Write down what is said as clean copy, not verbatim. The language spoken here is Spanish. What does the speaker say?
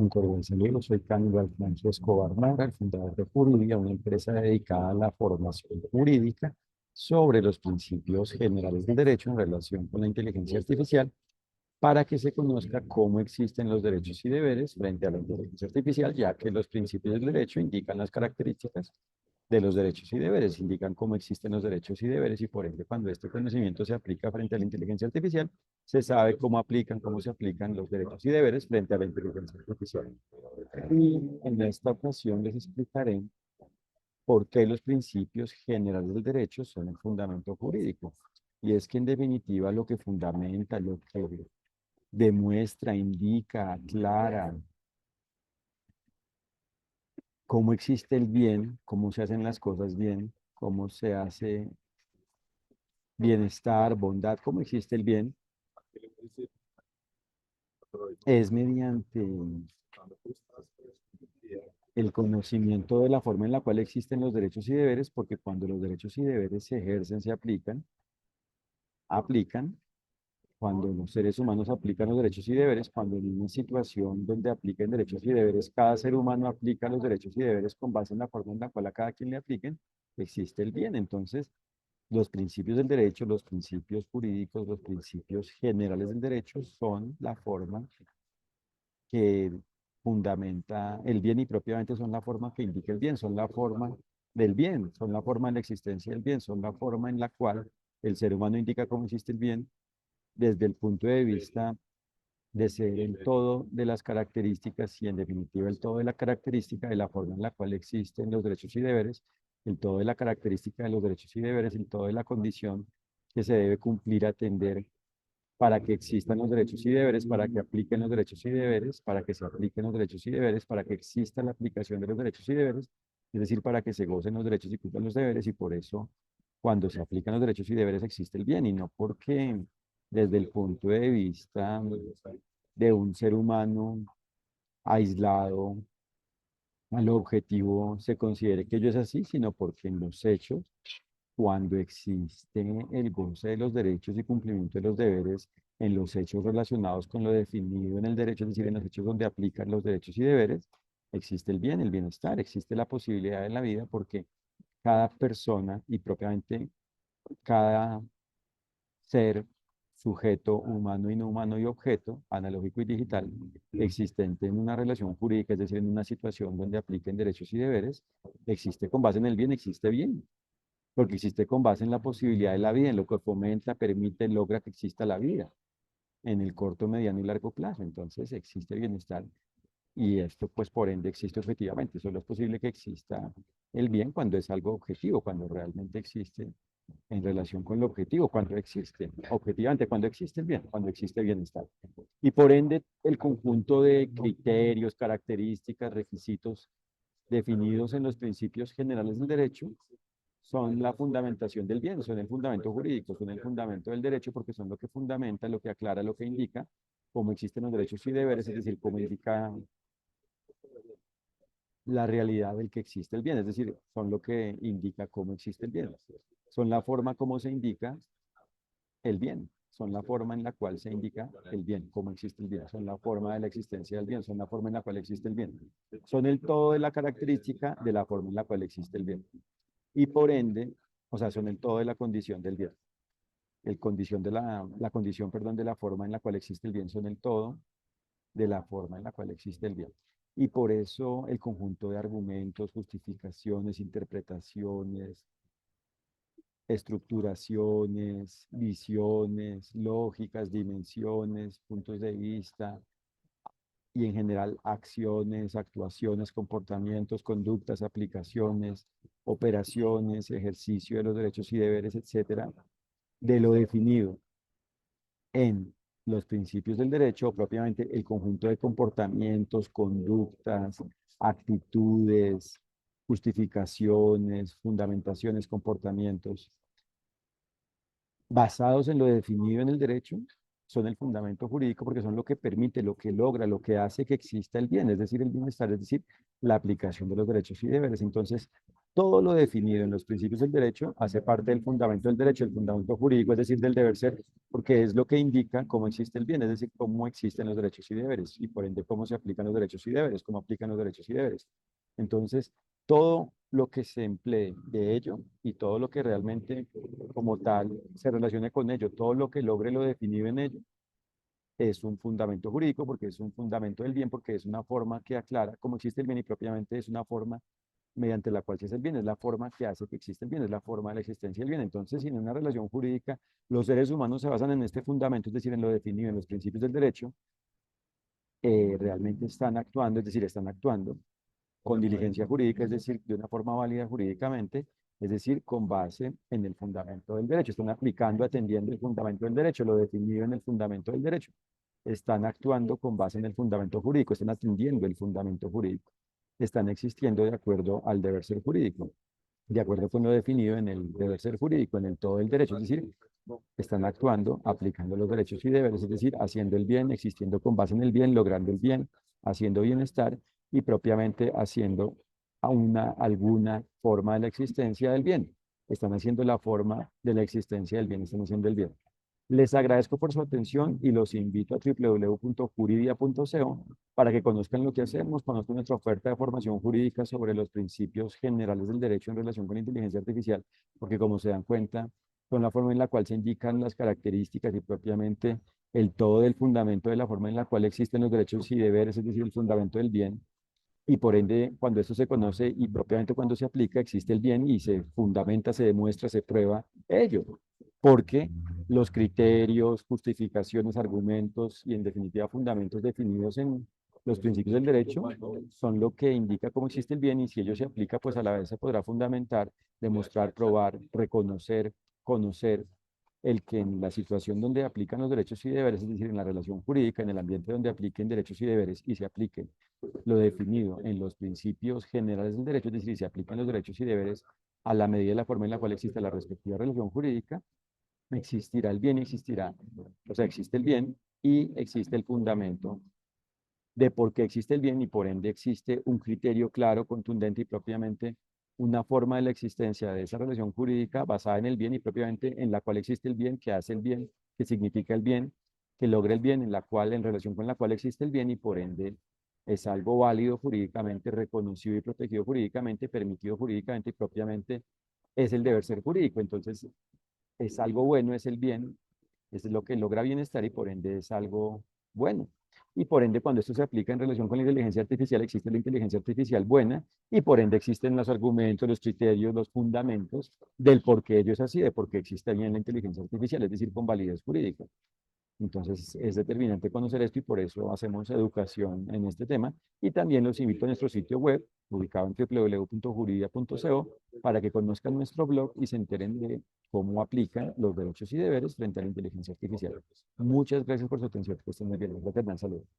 Un cordial saludo, soy Cándido Alfonso Escobar Mara, el fundador de Juridia, una empresa dedicada a la formación jurídica sobre los principios generales del derecho en relación con la inteligencia artificial, para que se conozca cómo existen los derechos y deberes frente a la inteligencia artificial, ya que los principios del derecho indican las características de los derechos y deberes, indican cómo existen los derechos y deberes, y por ende, cuando este conocimiento se aplica frente a la inteligencia artificial, se sabe cómo se aplican los derechos y deberes frente a la inteligencia artificial. Y en esta ocasión les explicaré por qué los principios generales del derecho son el fundamento jurídico. Y es que en definitiva lo que fundamenta, lo que demuestra, indica, aclara cómo existe el bien, cómo se hacen las cosas bien, cómo se hace bienestar, bondad, cómo existe el bien, es mediante el conocimiento de la forma en la cual existen los derechos y deberes, porque cuando los derechos y deberes se ejercen, se aplican, cuando los seres humanos aplican los derechos y deberes, cuando en una situación donde apliquen derechos y deberes, cada ser humano aplica los derechos y deberes con base en la forma en la cual a cada quien le apliquen, existe el bien. Entonces, los principios del derecho, los principios jurídicos, los principios generales del derecho son la forma que fundamenta el bien, y propiamente son la forma que indica el bien, son la forma del bien, son la forma de la existencia del bien, son la forma en la cual el ser humano indica cómo existe el bien desde el punto de vista de ser el todo de las características, y en definitiva el todo de la característica de la forma en la cual existen los derechos y deberes, el todo de la característica de los derechos y deberes, el todo de la condición que se debe cumplir, atender para que existan los derechos y deberes, para que apliquen los derechos y deberes, para que se apliquen los derechos y deberes, para que exista la aplicación de los derechos y deberes, es decir, para que se gocen los derechos y cumplan los deberes. Y por eso, cuando se aplican los derechos y deberes, existe el bien, y no porque desde el punto de vista de un ser humano aislado al objetivo se considere que ello es así, sino porque en los hechos, cuando existe el goce de los derechos y cumplimiento de los deberes, en los hechos relacionados con lo definido en el derecho, es decir, en los hechos donde aplican los derechos y deberes, existe el bien, el bienestar, existe la posibilidad de la vida, porque cada persona y propiamente cada ser, sujeto humano y no humano y objeto, analógico y digital, existente en una relación jurídica, es decir, en una situación donde apliquen derechos y deberes, existe con base en el bien, existe bien, porque existe con base en la posibilidad de la vida, en lo que fomenta, permite, logra que exista la vida en el corto, mediano y largo plazo. Entonces existe bienestar, y esto pues por ende existe objetivamente. Solo es posible que exista el bien cuando es algo objetivo, cuando realmente existe en relación con el objetivo, cuando existe, objetivamente, cuando existe el bien, cuando existe bienestar. Y por ende, el conjunto de criterios, características, requisitos definidos en los principios generales del derecho son la fundamentación del bien, son el fundamento jurídico, son el fundamento del derecho, porque son lo que fundamenta, lo que aclara, lo que indica cómo existen los derechos y deberes, es decir, cómo indica la realidad del que existe el bien, es decir, son lo que indica cómo existe el bien, son la forma como se indica el bien, son la forma en la cual se indica el bien, cómo existe el bien, son la forma de la existencia del bien, son la forma en la cual existe el bien, son el todo de la característica de la forma en la cual existe el bien. Y por ende, o sea, son el todo de la condición del bien. El condición de la condición, perdón, de la forma en la cual existe el bien, son el todo de la forma en la cual existe el bien. Y por eso el conjunto de argumentos, justificaciones, interpretaciones, estructuraciones, visiones, lógicas, dimensiones, puntos de vista, y en general acciones, actuaciones, comportamientos, conductas, aplicaciones, operaciones, ejercicio de los derechos y deberes, etcétera, de lo definido en los principios del derecho, o propiamente el conjunto de comportamientos, conductas, actitudes, justificaciones, fundamentaciones, comportamientos basados en lo definido en el derecho, son el fundamento jurídico, porque son lo que permite, lo que logra, lo que hace que exista el bien, es decir, el bienestar, es decir, la aplicación de los derechos y deberes. Entonces, todo lo definido en los principios del derecho hace parte del fundamento del derecho, el fundamento jurídico, es decir, del deber ser, porque es lo que indica cómo existe el bien, es decir, cómo existen los derechos y deberes, y por ende cómo se aplican los derechos y deberes, cómo aplican los derechos y deberes. Entonces, todo lo que se emplee de ello y todo lo que realmente como tal se relacione con ello, todo lo que logre lo definido en ello, es un fundamento jurídico porque es un fundamento del bien, porque es una forma que aclara cómo existe el bien y propiamente es una forma mediante la cual se hace el bien, es la forma que hace que exista el bien, es la forma de la existencia del bien. Entonces, si en una relación jurídica los seres humanos se basan en este fundamento, es decir, en lo definido en los principios del derecho, realmente están actuando, es decir, están actuando con diligencia jurídica, es decir, de una forma válida jurídicamente, es decir, con base en el fundamento del derecho. Están aplicando, atendiendo el fundamento del derecho, lo definido en el fundamento del derecho. Están actuando con base en el fundamento jurídico, están atendiendo el fundamento jurídico. Están existiendo de acuerdo al deber ser jurídico, de acuerdo con lo definido en el deber ser jurídico, en el todo del derecho, es decir, están actuando, aplicando los derechos y deberes, es decir, haciendo el bien, existiendo con base en el bien, logrando el bien, haciendo bienestar y propiamente haciendo alguna forma de la existencia del bien. Están haciendo la forma de la existencia del bien, están haciendo el bien. Les agradezco por su atención y los invito a www.juridia.co para que conozcan lo que hacemos, conozcan nuestra oferta de formación jurídica sobre los principios generales del derecho en relación con la inteligencia artificial, porque como se dan cuenta, son la forma en la cual se indican las características y propiamente el todo del fundamento de la forma en la cual existen los derechos y deberes, es decir, el fundamento del bien, y por ende, cuando esto se conoce y propiamente cuando se aplica, existe el bien y se fundamenta, se demuestra, se prueba ello. Porque los criterios, justificaciones, argumentos y en definitiva fundamentos definidos en los principios del derecho son lo que indica cómo existe el bien y si ello se aplica, pues a la vez se podrá fundamentar, demostrar, probar, reconocer, conocer el que en la situación donde aplican los derechos y deberes, es decir, en la relación jurídica, en el ambiente donde apliquen derechos y deberes y se apliquen lo definido en los principios generales del derecho, es decir, se aplican los derechos y deberes a la medida de la forma en la cual existe la respectiva relación jurídica, existirá el bien, existirá, o sea, existe el bien y existe el fundamento de por qué existe el bien y por ende existe un criterio claro, contundente y propiamente una forma de la existencia de esa relación jurídica basada en el bien y propiamente en la cual existe el bien, que hace el bien, que significa el bien, que logra el bien, en la cual, en relación con la cual existe el bien y por ende es algo válido jurídicamente, reconocido y protegido jurídicamente, permitido jurídicamente y propiamente es el deber ser jurídico. Entonces, es algo bueno, es el bien, es lo que logra bienestar y por ende es algo bueno. Y por ende, cuando esto se aplica en relación con la inteligencia artificial, existe la inteligencia artificial buena y por ende existen los argumentos, los criterios, los fundamentos del por qué ello es así, de por qué existe bien la inteligencia artificial, es decir, con validez jurídica. Entonces es determinante conocer esto y por eso hacemos educación en este tema. Y también los invito a nuestro sitio web, ubicado en www.juridia.co, para que conozcan nuestro blog y se enteren de cómo aplican los derechos y deberes frente a la inteligencia artificial. Muchas gracias por su atención. Que estén muy bien. Gracias, Fernán. Saludos.